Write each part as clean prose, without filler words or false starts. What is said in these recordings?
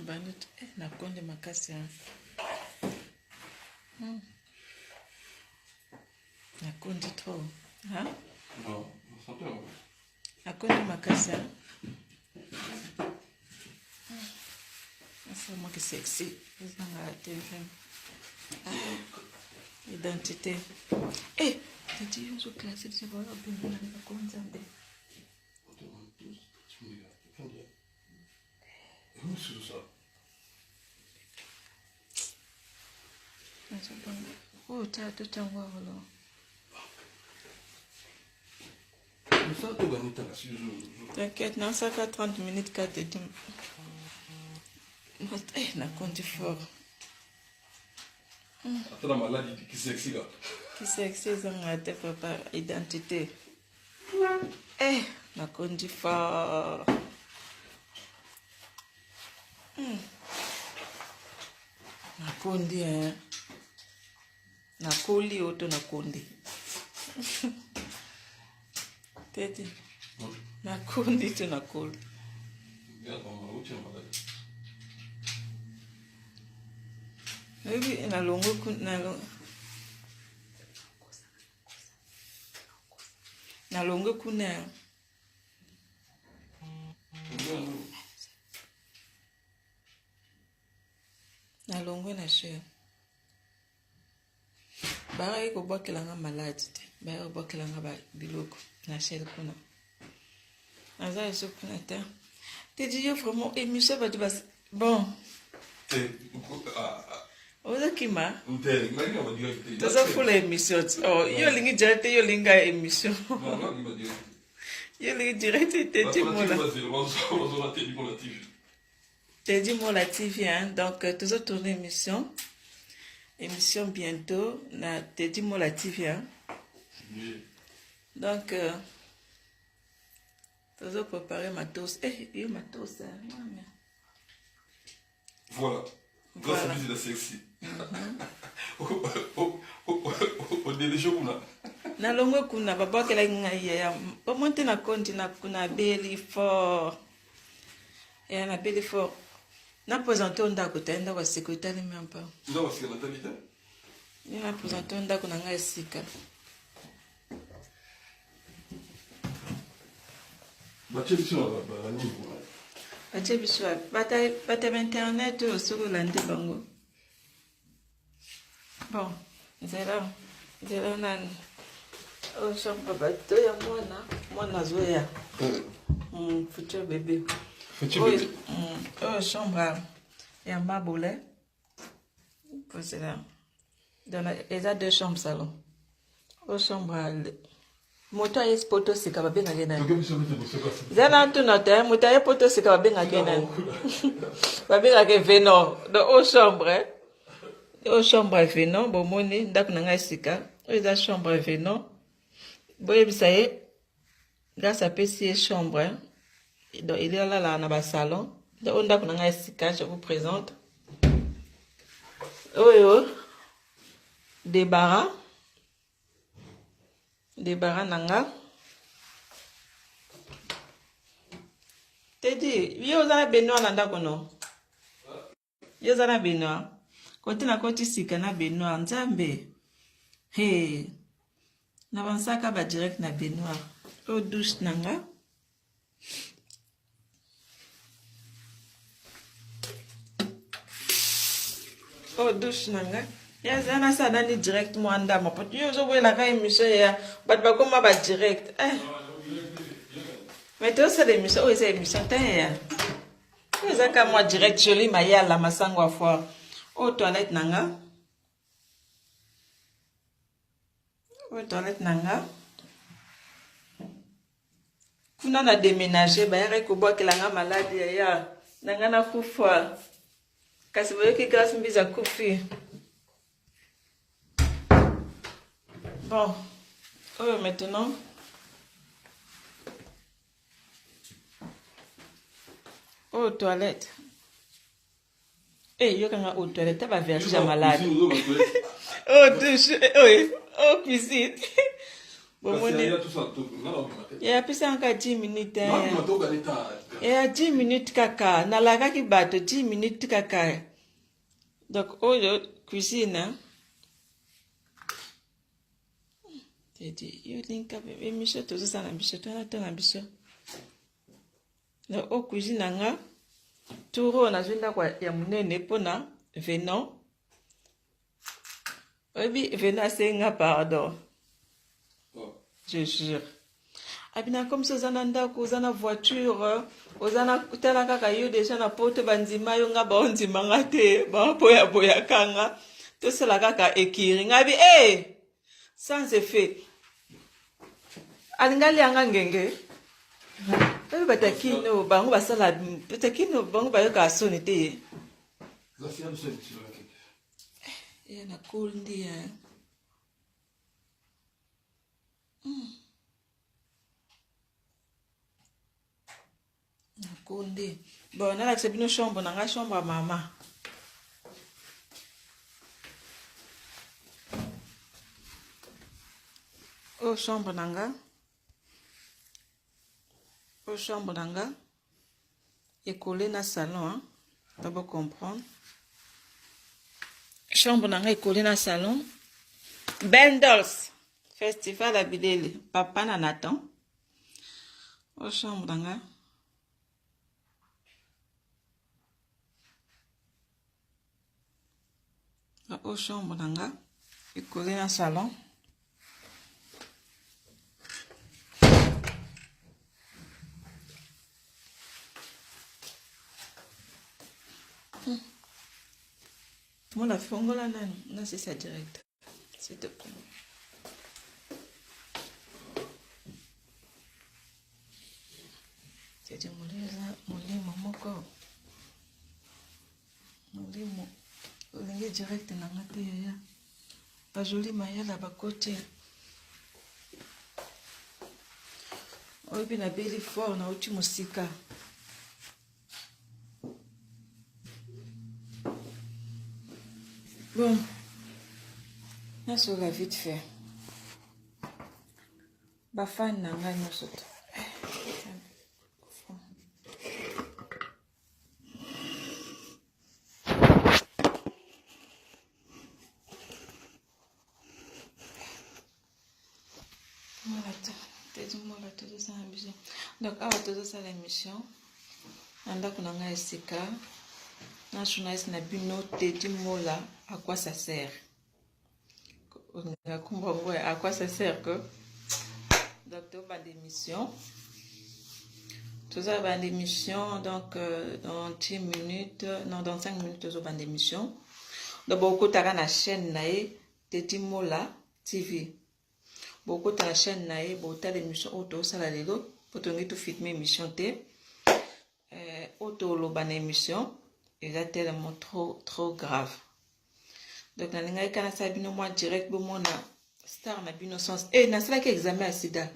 banit nakonde makasi nakonde trop hein non ça peut nakonde makasi c'est moi qui sexy dans la téléphone identité eh t'as dit une autre classe c'est voilà bien on a pas comme ça c'est ça. Oh, t'as tout un voir là. Mais ça, tu gagnes ta casse. T'inquiète, non, ça fait 30 minutes qu'à te dire. Eh, n'a compte fort. Attends, la maladie qui sexy là. Qui sexy, ça m'a été par identité. Eh, n'a compte fort. Nakondi hein. Nakoli auto nakondi. Tete. Nakondi tu nakoli. Maybe nalongo kuna nalongo kuna nalongo na share. Bara iko bokelanga malade te. Bara bokelanga ba biloko na share kuna. Naza eso kuna te. Te dis vraiment émission va te bon. Oza kima? Toza full émission. Oh, yo lingi direct yo linga émission. Yo lingi direct te dis moi là. Te dis moi la TV hein. Donc toza tourner émission. Émission bientôt na te dis moi la TV hein. Donc toza préparer matos. Eh, yo matos hein. Voilà. Grâce à la sexy. Au délai kuna. Na longo kuna baba kela ngai ya. Au monter na konti na kuna beli fort. Et na beli fort. Na présenté onda ko tenda kwa sécurité ni même pas. Nda wasika na tabita. Ni na présenté onda ko na ngai sika. Bache biso na niveau. Bache biso bata internet sur lande bango. Bon, zera nan o chambre bato ya mwana zoya. Futur bébé. Futur bébé. Oh chambre ya mabole. Pour cela. Dans les a deux chambres salon. O chambre moto ya poto sika babenga kena. Zana tu nota moto ya poto sika babenga kena. Babenga ke veno dans au chambre. Au chambre veno bomoni ndako na ngai sika. Eza chambre veno. Boye bisaye grâce à PC chambre. Donc il est là na ba salon. Donc ndako na ngai sika je vous présente. Oyo débarras nanga. Te di, yo zana benoa na ndako no. Yo zana benoa. Koti na koti sika na benoa nzambe. Hey. Na bansaka ba direct na benoa. O douche nanga. O douche nanga. Ya zana sa nani direct mo anda ma pot yo zo wela ka émission ya bat ba koma ba direct mais to ça l'émission o esa émission ta ya o za ka mo direct joli ma ya la masango a fois o toilette nanga kuna na déménager ba ya ko bokelanga maladie ya nanga na kufa kasi boyo ki grâce mbiza kufi. Bon, maintenant, aux toilettes. Eh, yo kanga aux toilettes, t'as pas vertige malade. Oh douche, oui, oh cuisine. Et puis c'est encore 10 minutes. Et à 10 minutes caca. Na la qui bat 10 minutes caca. Donc, oh, cuisine. Hein? T'es dit, yo, linka, bébé, Michel, tout ça, l'ambition, toi, là, ton ambition. Donc, oh, cuisine, nga. Tout on a joué là, quoi, y a mon nez, pona, venant. Oui, venant, c'est nga, pardon. Je jure. Abina comme ça zananda ko zana voiture ozana tela kaka yo déjà na porte banzima yo nga ba onzima ngate ba boya boya kanga to sala kaka ekiri ngabi sans effet alingali anga ngenge ebi batakino bango basala batakino bango ba yo ka sonite na cool ndi Konde. Bon, on a accepté nos chambres, on a la chambre à maman. Au chambre nanga. Au chambre nanga. Et collé dans le salon, hein. D'abord comprendre. Chambre nanga et collé dans le salon. Bendels. Festival à Bidele. Papa n'attend. Au chambre nanga. Au chambre nanga et collé dans le salon. Moi la fongola non c'est ça direct. S'il te plaît. C'est du mon corps. Olingi direct na ngate ya ba joli mayala ba côté obi na beli fort na uti musika bon na so la vite fait ba fan na nga nyonso to donc, avant tout ça, l'émission, on a esika, na journaliste na bino te di mola, à quoi ça sert? À quoi ça sert que? Donc, tout va d'émission. Tout ça va d'émission, donc, dans 10 minutes, non, dans 5 minutes, tout ça va d'émission. Donc, beaucoup de la chaîne, te di mola TV. Beaucoup de la chaîne, beaucoup de l'émission, auto, ça la lélo. Pour tout filmer émission té auto lo ban émission et là tellement trop grave donc na linga kana sa bino moi direct bo mona star na bino sens na sala ki examen à sida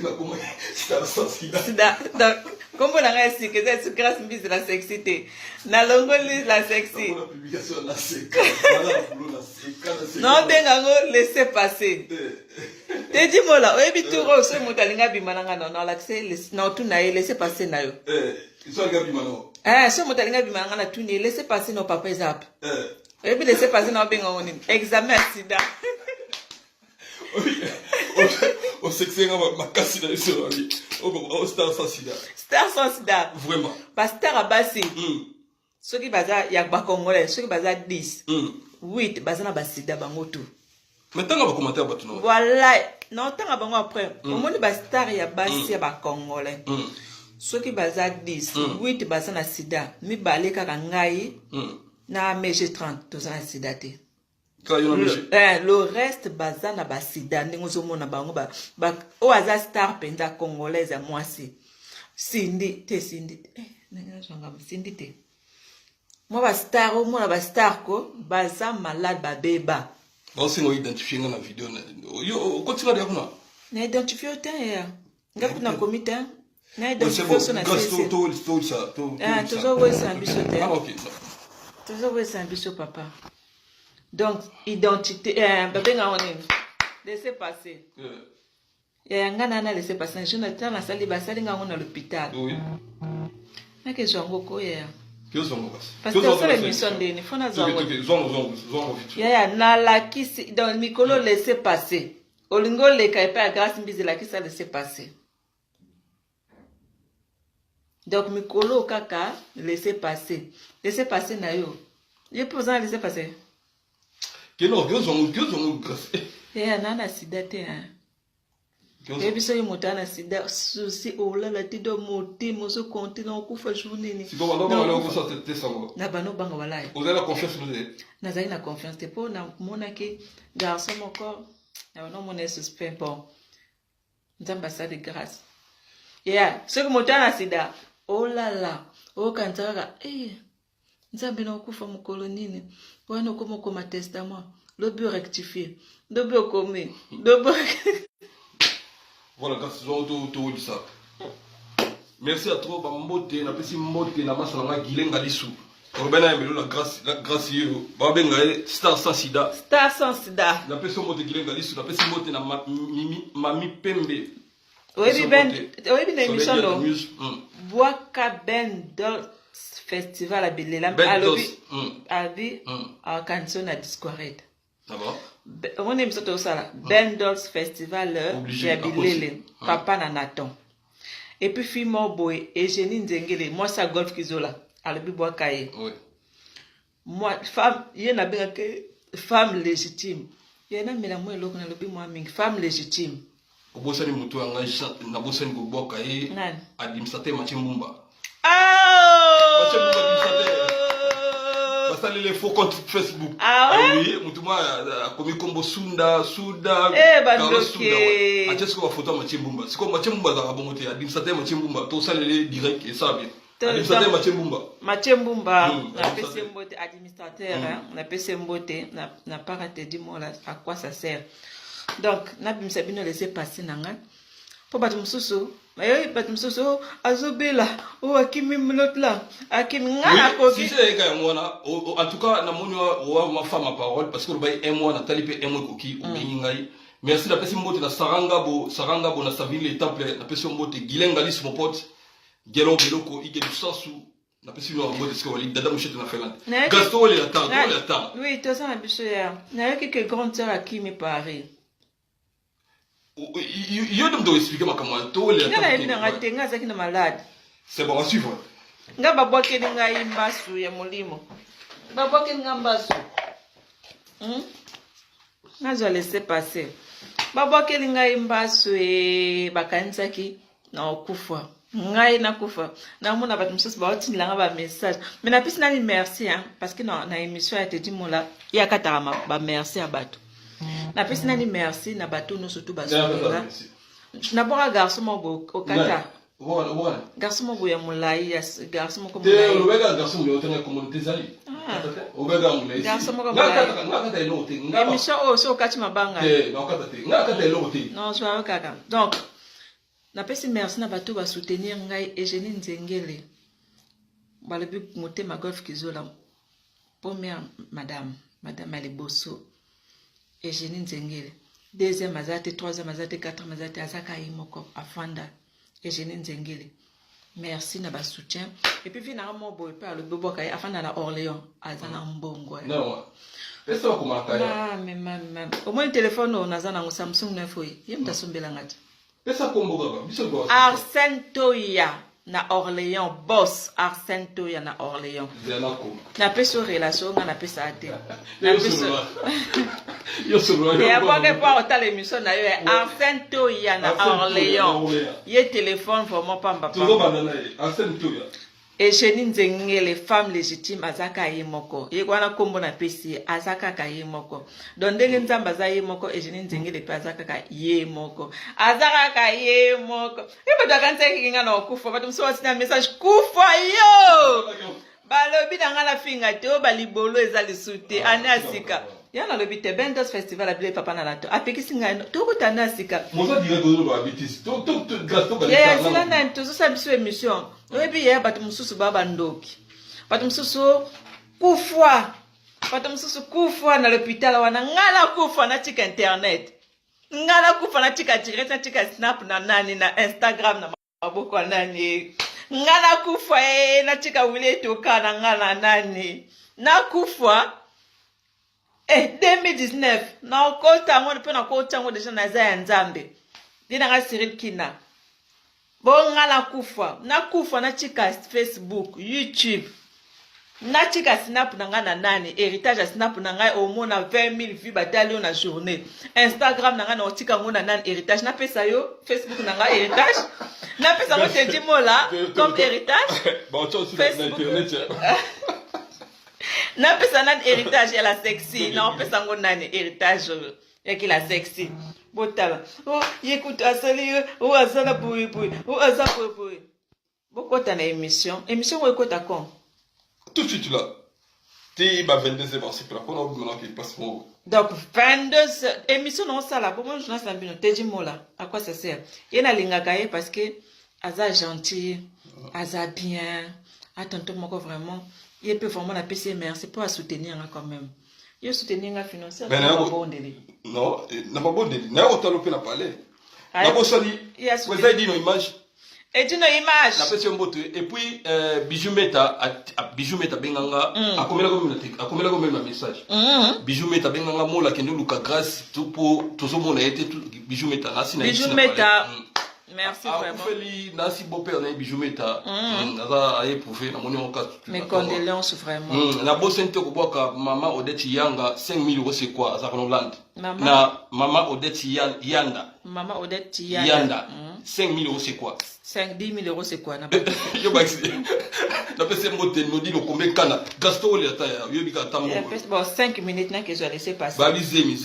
na comment star sans sida donc comme on a réussi que c'est grâce mise la sexité na longoli la sexy la publication la séquence non dengango laisser passer te dis mola oyebi turo so motalinga bimananga non l'accès na tout na laisser passer na yo so ga bimano so motalinga bimananga na tout ni laisser passer no papa zap oyebi laisser passer na benga woni examen sida o sexy nga makasi na so ali o star sans sida vraiment pasteur abasi soki baza ya ba congolais soki baza 10 8 baza na basida bango tout mais tanga ba commentaire ba tuno voilà non tanga bango après au moins ba star ya basi ya ba congolais soki baza 10 8 baza na sida mi balé kaka ngai na mg 30 to za sida te le reste baza na ba sida ndingo zo mona bango ba o aza star penda congolaise ya mwasi sindi nanga janga sindi te moi ba star o mona ba star ko baza malade ba beba aussi on identifier na vidéo yo continue de kuna na identifier o temps ya ngapi na comité na identifier so na c'est tout ça toujours ouais c'est ambition te toujours ouais c'est ambition papa donc identité babenga onene laissez passer. Ya ngana na laissez passer. Je n'attends la salle basali ngango na l'hôpital. Oui. Na ke zongo ko ya. Que zongo basi. Parce que ça l'émission ndeni fona zongo. Zongo. Ya na la kisi dans mikolo laissez passer. Olingo le kai pa grâce mbizi la kisa laissez passer. Donc mikolo kaka laissez passer. Laissez passer na yo. Je peux en laisser passer. Que zongo grâce. Ya nana sida te hein. Et puis ça y motana sida souci oh là la tido moti mozo continent kufa journée. Si bon on va ça te ça. Na bano banga wala. Vous avez la confiance vous avez. Na zai na confiance te po na mona ke garçon moko na non mon suspect bon. Nzamba ça de grâce. Yeah, ce que motana sida oh là là. Oh kantara nzambe na kufa mukolo nini. Wana komo koma testament. Le but rectifié. Le but commis. Le but voilà, grâce à ça. Merci à toi, Mbote, na pesi Mbote na masa na gilenga lisu. Robena yemelo la grâce yo. Ba benga star sans sida. Star sans sida. Na pesi Mbote gilenga lisu, na pesi Mbote na mami pembe. Oui ben émission lo. Boaka Bendol Festival à Belela Albi à canson à Discord. D'abord on aime ça tout ça Bendol Festival à Bilele papa na Nathan. Et puis Fimo Boy et Jenny Nzengele moi ça golf kizola Albi Boakaye. Oui. Moi femme yena bien que femme légitime. Yena mela moi loko na lobi moi mingi femme légitime. Obosani mutu anga na bosani go Boakaye. Administrateur Mathieu Mbumba. Mathieu Mbumba ça les faux comptes Facebook. Ah ouais? Oui, mutuma comme combo Sunda. Bandoke. Achesko ba photo Mathieu Mbumba. Siko Mathieu Mbumba za bongote administrateur Mathieu Mbumba to ça les direct et ça bien. Administrateur Mathieu Mbumba. Mathieu Mbumba, na PC Mbote administrateur, na PC Mbote na pas raté dit moi là à quoi ça sert. Donc na bimisa bino laisser passer nanga. Po batu msusu mais batu msusu azobela o akimi minute là akimi ngana ko si c'est quand moi en tout cas na moni wa ma femme à parole parce que le bail un mois na talipe un mois koki o bingai merci la pesi Mbote na saranga bo na savile le temple na pesi Mbote gilenga lis mon pote gelo beloko igelu sasu na pesi no Mbote ce que wali dada mchete na felante gasto le attend oui to ça biso ya na quelques grandes sœurs akimi Paris. Yo dois expliquer ma comment to le attend. Malade. C'est bon à suivre. Nga baboke nga imbasu ya mulimo. Baboke nga mbasu. Nga laisser passer. Baboke nga imbasu e bakansaki na okufa. Ngai na kufa. Na mona batu msusu ba otini langa ba message. Mais na pisi nani merci hein parce que na émission a été dit mola ya katara ba merci à batu. Na pesi nani merci na bateau no surtout basola. Na boka garçon mo au kata. Voilà. Garçon mo ya mulai ya garçon mo comme. Te le wega garçon mo tena communauté zali. O wega mulai. Garçon mo comme. Ngaka elo te. Émission o so kati mabanga. Te ngaka te. Ngaka elo te. Non, so kaka. Donc na pesi merci na bateau ba soutenir ngai Eugénie Nzengele. Ba le but motema golf kizola. Première madame Aliboso. Eugénie Nzengele. Deuxième azate, troisième azate, quatrième azate, azaka imoko afanda. Eugénie Nzengele. Merci na ba soutien. Et puis vina mo boy par le bobo kay afanda na Orléans, azana mbongo. Non. Pesa ko makaya. Ah, même. Au moins le téléphone on azana ngo Samsung 9 oyi. Yem tasombela ngati. Pesa ko mboga ba. Biso go. Arsène Toya na Orléans, boss Arsène Toya na Orléans. Na peso relation na pesa ate. Na peso. Yo solo. Et après pas autant l'émission na yo Arsène Toya na Orléans. Ye téléphone vraiment pas papa. Toujours banana Arsène Toya. Et Eugénie Nzengele femme légitime azaka yemoko. Ye kwana kombo na pesi azaka ka yemoko. Donc ndenge nzamba za yemoko Eugénie Nzengele pe azaka ka yemoko. Azaka ka yemoko. E ba kanza kinga na okufa ba tumso wasina message kufa yo. Balobi danga la finga te o balibolo ezali sute anasika. Yana lobi te Bendol Festival a bile papa na lato. Apekisi nga to ko tanasika. Moza dire do ba bitis. To gasto ba. C'est là nan to so sabiso émission. Oyebi ya batu mususu baba ndoki. Batu mususu kufwa. Batu mususu kufwa na l'hôpital wana ngala kufwa na tika internet. ngana kufa na tika direct na tika snap na nani na Instagram na maboko nani ngana kufa na tika wile toka na ngana nani na kufa 2019 na okota ngo pe na kota ngo deja na za ya nzambe dina nga Cyril Kina bo ngana kufa na tika Facebook YouTube na tika snap na nga na nani héritage ya snap na nga au moins na 20 000 vues batali na journée Instagram na nga na tika ngo na nani héritage na pesa yo Facebook na nga héritage na pesa ngo te dimola comme héritage bon tu aussi na internet na pesa nani héritage ya la sexy na pesa ngo nani héritage ya ki la sexy botala yekuta asali azala boui azala boui bokota na émission ngo ekota quand tout de suite là. Tu vas 22h, c'est pour la première qui passe mon. Donc 22h, émission non ça là, pour moi je n'ai pas bien. T'es dit moi là, à quoi ça sert? Il y a linga gaye parce que aza gentil, aza bien, attends moi vraiment, il peut vraiment la PC merci pour soutenir quand même. Il soutenir la financière. Non, n'a pas bon délire. N'a autant le parler. N'a pas sali. Vous avez dit nos images. Et tu n'as image. La personne botte. Et puis Bijou Meta benganga a combien la message. Bijou Meta benganga mola kendo luka grâce tout pour tout ce monde a été Bijou Meta nasi na. Bijou Meta. Merci vraiment. Feli nasi beau père na Bijou Meta. Naza a éprouvé na moni oka. Mes condoléances vraiment. Na bossente ko boka maman Odette Yanga 5 000 € c'est quoi za Hollande. Maman. Na maman Odette Yanda. Maman Odette Yanda. 5 000 € c'est quoi? 10 000 € c'est quoi? Yo baxi. Na pese mote no di no combien kana. Gaston le ata yo bika tambo. Bon 5 minutes na que je laisser passer. Ba zemi.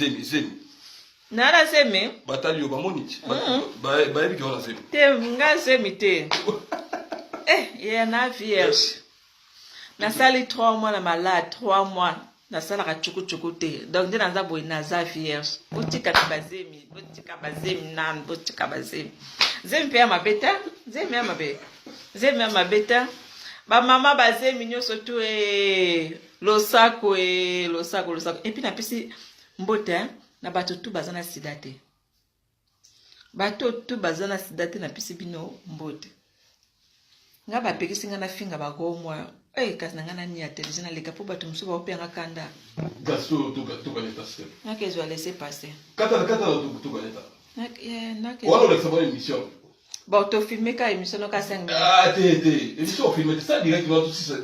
Nana zemi. Batali yo ba moniti. Ba biki ona zemi. Te nga zemi te. Il na vierge. Na sali 3 mois na malade 3 mois. Na sala ka chuku te. Donc ndina nza boy na za vierge. Botika bazemi nan botika bazemi. Zemi pe ma beta, zemi ma beta. Ba mama bazemi nyoso tu losako. Et puis na pisi mbote na bato tu bazana sidate. Bato tu bazana sidate na pisi bino mbote. Nga ba pekisi nga na finga ba gomwa. Kasi na nga na ni atelier na leka po bato msuba ope nga kanda. Gasto to kaneta step. Na que je vais laisser passer. Kata to kaneta. Voilà le savoir émission. Bon, tu filmé quand émission ka 5 minutes. Ah, émission filmée ça directement tout ça.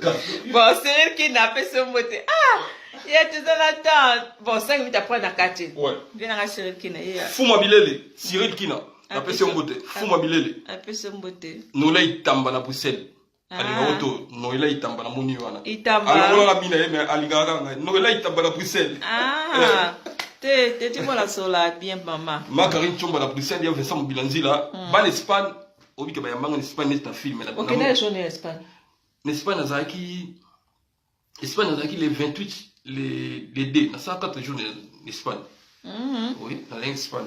Bon, c'est elle qui n'a pas ce mot. Il y a tout ça là-dedans. Bon, 5 minutes après na kati. Ouais. Viens à Cyril Kina. Fuma Bilele, Cyril Kina. Après ce mot. Fuma Bilele. Après ce mot. Nous là itamba na Bruxelles. Alinga auto, nous là itamba na moni wana. Itamba. Alors la mina mais alinga nga. Nous là itamba na Bruxelles. Ah. Tu vois la sola bien maman. Ma Karine Chomba na Bruxelles, il y a Vincent Mobilanzi là. Ban Espagne, obi ke ba yamba en Espagne n'est un film là. OK, quelle journée en Espagne? En Espagne nazaki les 28 les D, na 104 jours en Espagne. Oui, dans l'Espagne.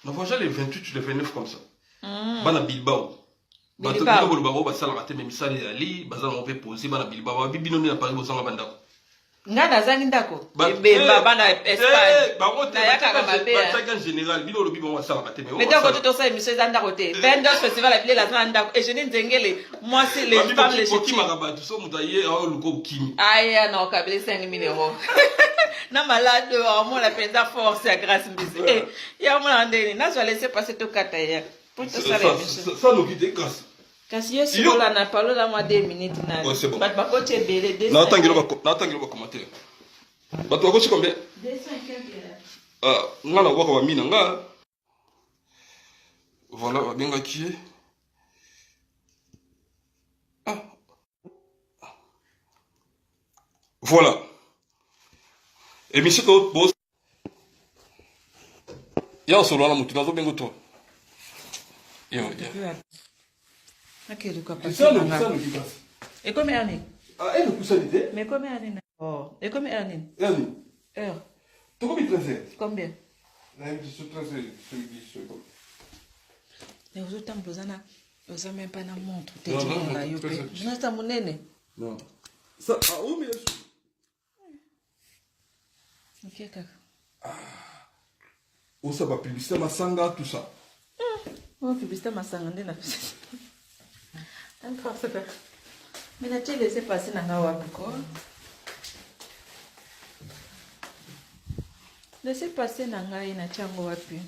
On voit les 28 les 29 comme ça. Bana Bilbao. Bato bino bolo ba sala raté même ça les ali, bazana on peut poser bana Bilbao. Bibino na Paris bozanga bandako. Nga nazangi ndako beba bana Espagne na yaka mabe en général bino lobi bon ça va mais donc tout ça émission za ndako te Bendos festival appelé la za ndako et je ne nzengele moi c'est les femmes légitimes makaba tout ça mutaye a luko kimi aya na okabele 5 000 € na malade moi la penza force à grâce mbisi ya moi ndeni na zo laisser passer to kata ya pour tout ça ça nous quitter grâce. Kasi yo si on a parlé là moi 2 minutes na. Ouais, c'est bon. Ba ko te belé 2. Na tangelo ba commentaire. Ba to ko combien? 250. Ah, ngala waka ba mina nga. Voilà, ba benga ki. Ah. Voilà. Et monsieur to boss. Ya solo na mutu nazo bengo to. Yo. Ok, du coup, ça. Et combien d'années? Ah, elle nous l'idée. Mais combien d'années? Oh, et combien d'années? Heure. Tu combien de temps? Combien? Je suis 13, mais vous autres, vous n'avez même pas de montre. Je n'ai pas mon nez. Non. Ça, ah, oui, mais. Ok, kaka. ça va publicité masanga tout ça. Oh, publicité masanga ndena. Mais tu laissé passer dans la quoi? Laissez passer dans la ina chango wapi.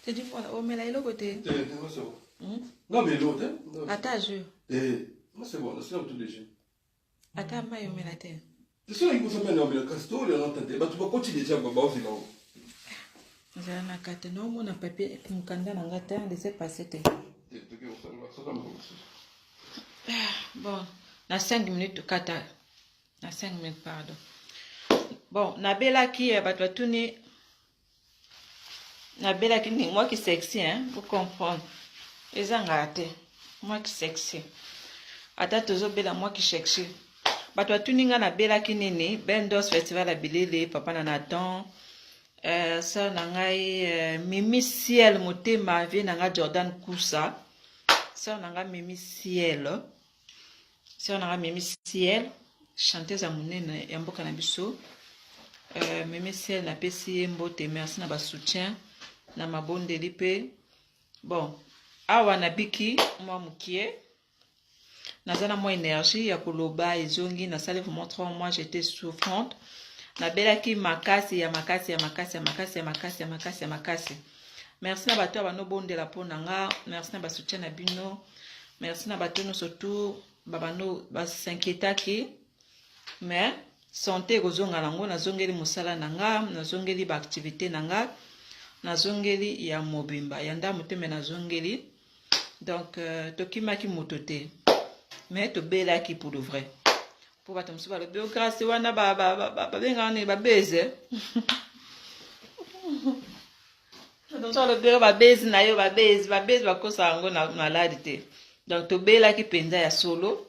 Tu dis quoi? Oh, mais là, il est au côté. Non, mais l'autre. Attends, je. Moi, c'est bon, c'est un tout déjà. Attends, mais il la tête. C'est sûr qu'il faut se mettre dans le castor, il y a un tête. Tu vas continuer déjà, Baba, aussi là-haut. J'ai un carte, non, mon papier, un candidat dans la terre, laissez passer. Bon, na 5 minutes, kata. Na 5 minutes, pardon. Bon, na bela qui est, bah, tu n'es. Na bela qui n'est, moi qui sexy, hein, pour comprendre. Les angate, moi qui sexy. Ata tozo bela, moi qui sexy. Bah, tu n'es na bela qui n'est, ben dos festival à Bilele, papa Nathan. Ça nangai Mimi Ciel motema vie nanga Jordan Kousa. Ça nanga Mimi Ciel. Ça nanga Mimi Ciel. Chanteuse à monene ya mboka na biso. Mimi Ciel na pesi mbote merci na ba soutien na mabondeli pe. Bon, awa na biki moi mukie. Nazana moi énergie ya koloba ezongi na sale vous montrant moi j'étais souffrante. Na belaki makasi ya makasi ya makasi ya makasi ya makasi ya makasi ya makasi. Merci na bato bano bondela pona nga, merci na ba soutien na bino. Merci na bato no surtout babano ba s'inquiétaki. Mais santé kozonga nango nazongeli musala nanga, nazongeli ba activité nanga, nazongeli ya mobimba, yanda muteme nazongeli. Donc tokimaki motote. Mais to belaki pour de vrai. Pour battre monsieur le biographe wana benga ba beze donc le bureau ba beze na yo ba beze ba kosa ngo na malade. Donc to bela ki penza ya solo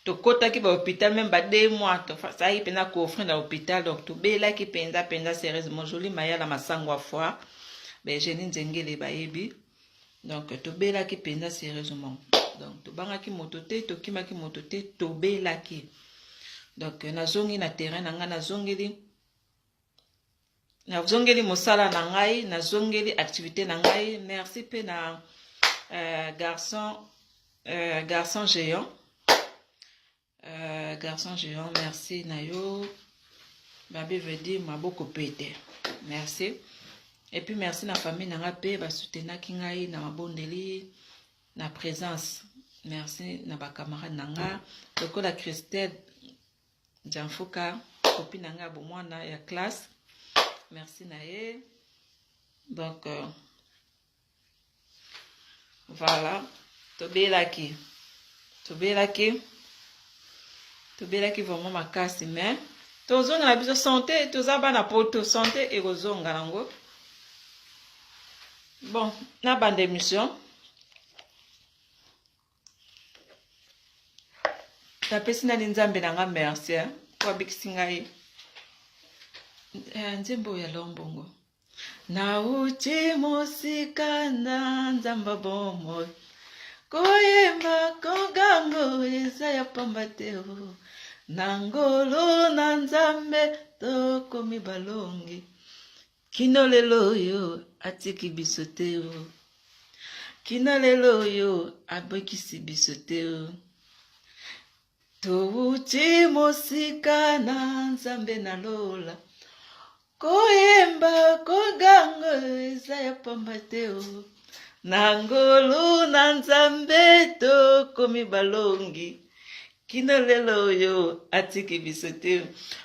to kota ki ba hôpital même ba 2 mois to ça y pena ko offrir na hôpital. Donc to bela ki penza sérieusement joli maya la masangwa foi ben je nzengele ba yebi. Donc to bela ki penza sérieusement. Donc to bangaki motote to kimaki motote to belaki. Donc nazongi na terrain nanga nazongeli mosala na ngai, nazongeli activité na ngai. Merci pe na garçon géant. Garçon géant, merci na yo. Babi veut dire maboko pete. Merci. Et puis merci na famille nanga pe ba soutenaki ngai na mabondeli na présence. Merci na ba camarade nanga lokola Christelle Janfuka copine nanga bo mwana ya classe. Merci na ye. Donc voilà, tobelaki vraiment makasi mais tozonga na biso santé tozaba na poto santé et kozonga nango. Bon, na bande émission tapesi na nzambe nanga merci kwa bikisi ngai nzembo ya lombongo na uchi mosika na nzamba bomo koyemba kogango eza ya pamba te na ngolo na nzambe tokomi balongi kino lelo oyo atiki biso te kino lelo oyo abokisi biso te touti mosika na nzambe na lola koyemba kogango eza ya pamba te o na ngolu na nzambe tokomi balongi kino lelo oyo atiki biso te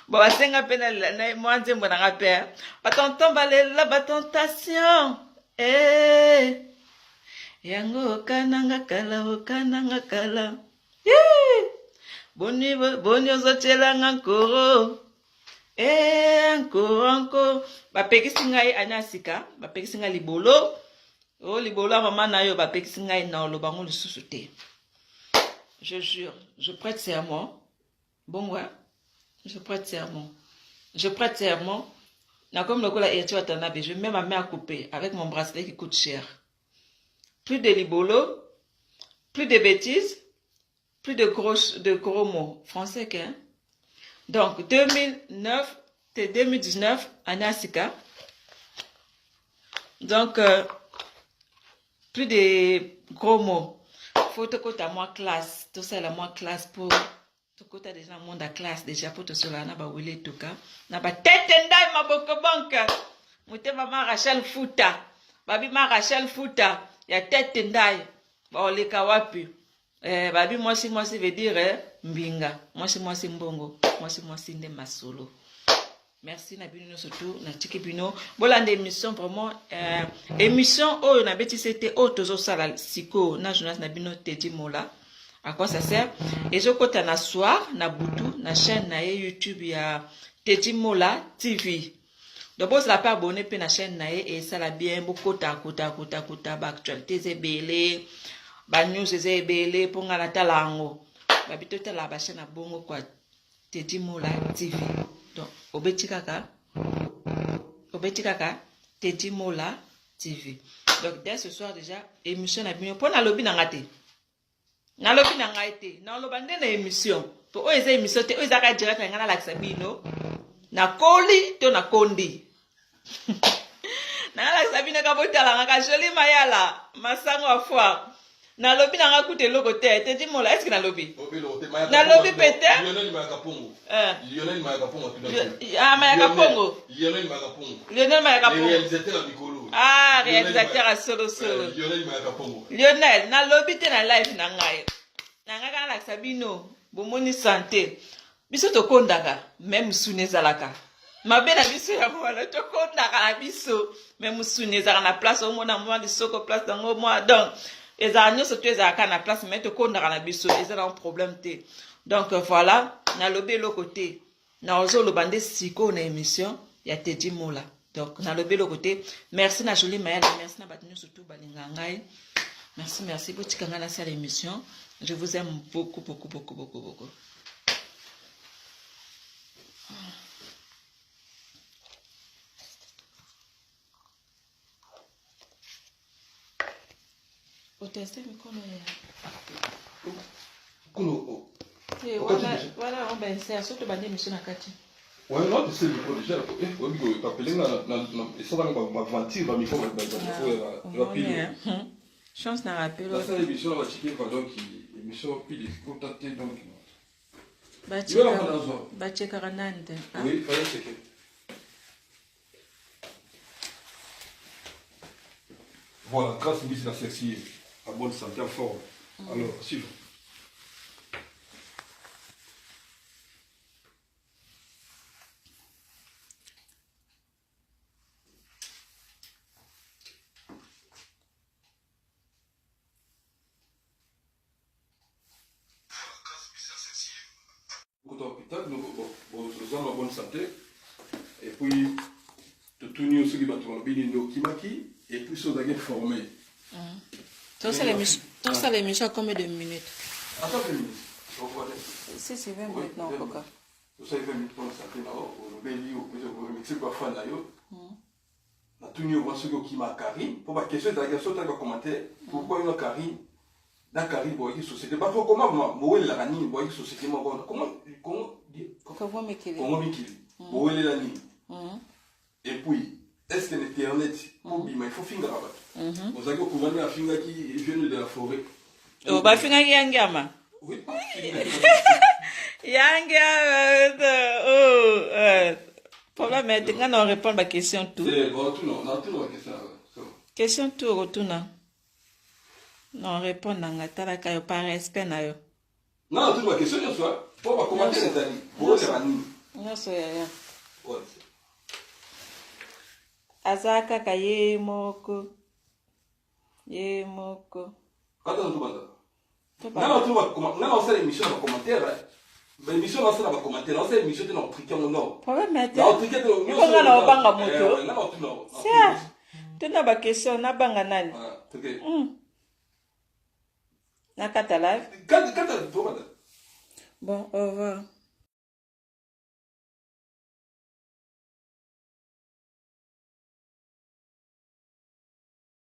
bo basenga mpe na mwa nzembo nanga mpe batonton balela batentation yango okananga kala boni ozotyelanga nkoro encore bapekisi ngai anya sika bapekisi ngai libolo libolo ya mama na yo bapekisi ngai na oloba ngo lisusu te. Je jure, je prête serment. Bon, ouais, je prête serment. Je prête serment. Comme le cola et Watanabe, je mets ma main à couper avec mon bracelet qui coûte cher. Plus de libolo, plus de bêtises, plus de gros mots français. Hein? Donc, 2009, 2019, Anasika. Donc, plus de gros mots. Faut te côté à moi classe, tout ça la moi classe pour te côté déjà monde à classe déjà pour te cela na ba wele tout cas na ba tête ndai ma boko banque muté mama Rachel Futa babi ma Rachel Futa ya tête ndai ba oleka wapi babi moi si veut dire mbinga moi si mbongo moi si nde masolo. Merci Nabino surtout na tiki bino bolande émission vraiment émission oh na beti c'était tozo sala siko na journaliste Nabino Teddy Mola à quoi ça sert et je kota na soir na butu na chaîne na YouTube ya Teddy Mola TV donc bon la pas abonné pe na chaîne na et ça la bien beaucoup kota ba actualité zebele ba news zebele pour ngala talango ba bitota la ba chaîne na bongo kwa Teddy Mola TV. Donc, Obeti Kaka, Teddy Mola TV. Donc, dès ce soir déjà, émission na bien. Pour na lobby nangate. Na lobby nangate. Na lobande na émission. Pour eux, les émissions, eux, ils arrêtent direct na la Sabino. Na koli, to na kondi. Na la Sabino kabota la ngaka joli mayala. Masango à foire. Na lobby nanga koute loko te. Teddy Mola, est-ce que na lobby? Na lobby peut-être? Lionel Mayakapongo. Lionel Mayakapongo. Ah, Mayakapongo. Lionel Mayakapongo. Lionel Mayakapongo. Réalisateur à Mikolo. Ah, réalisateur à solo. Lionel Mayakapongo. Lionel, na lobby te na live na ngai. Na ngaka na Sabino, bomoni santé. Biso to kondaka, même sune zalaka. Mabe na biso ya mwana to kondaka na biso, même sune zalaka na place au mona mwa lisoko place dango mwa donc les agneaux surtout les à la place mais te kondaka na biso, ils ont un problème te. Donc voilà, na lobby le côté. Na ozo le bandé siko na émission, ya Teddy Mola. Donc na lobby le côté. Merci na Jolie Mayala, merci na batinu surtout balingangai. Merci botikanga na salle émission. Je vous aime beaucoup. Tester mikono ya kuno voilà on va essayer surtout bande mission na kati ouais non c'est le pro déjà ouais bigo t'appeler na ça va ma ventir ba micro ba rapide chance na rappel ça l'émission va checker donc émission puis contacter donc ba checker kanande oui fallait checker. Voilà, grâce à la sexy, à bonne santé, en forme. Alors, suivons. Beaucoup d'hôpital, nous avons la bonne santé. Et puis, tout nous aussi qui va trouver nos kimaki. Et puis, ça doit être formé. Ça, l'émission a combien de minutes? Attends 20 minutes. Si, c'est 20 minutes, non, pourquoi? Tout ça, 20 minutes pour la santé, au Béli, au Mexique, au Fanayo. Na tout nous avons ceux qui m'a Karine. Pour ma question, la question, tu as commenté pourquoi il y a Karine. Dans Karine, il y a une société. Pas trop comment, moi, il y a une société. Comment et puis, est-ce que l'internet, il faut finir là-bas? Vous avez commandé un finger qui vient de la forêt. Oh, bah, finger yangama. Oui, Yangama. Oh, Problème est que on répond à question tout. C'est bon, tout non, tout non, Question tout retourna. Non répond à ngatala kayo par respect na yo. Non, tout ma question je sois. Pour pas commenter les amis. Pour les amis. Non so ya. Ouais. Azaka kaye moko. Ye moko. Attends tout banda. Non, tout va comment. Non, c'est l'émission dans commentaire. Mais l'émission là c'est dans commentaire. Non, c'est l'émission dans truquer mon nom. Problème est. Non, truquer de non. Ko ngana obanga moto. Non, tout non. C'est. Tuna ba question na banga nani? OK. Na kata live. Quand tout banda. Bon, au revoir.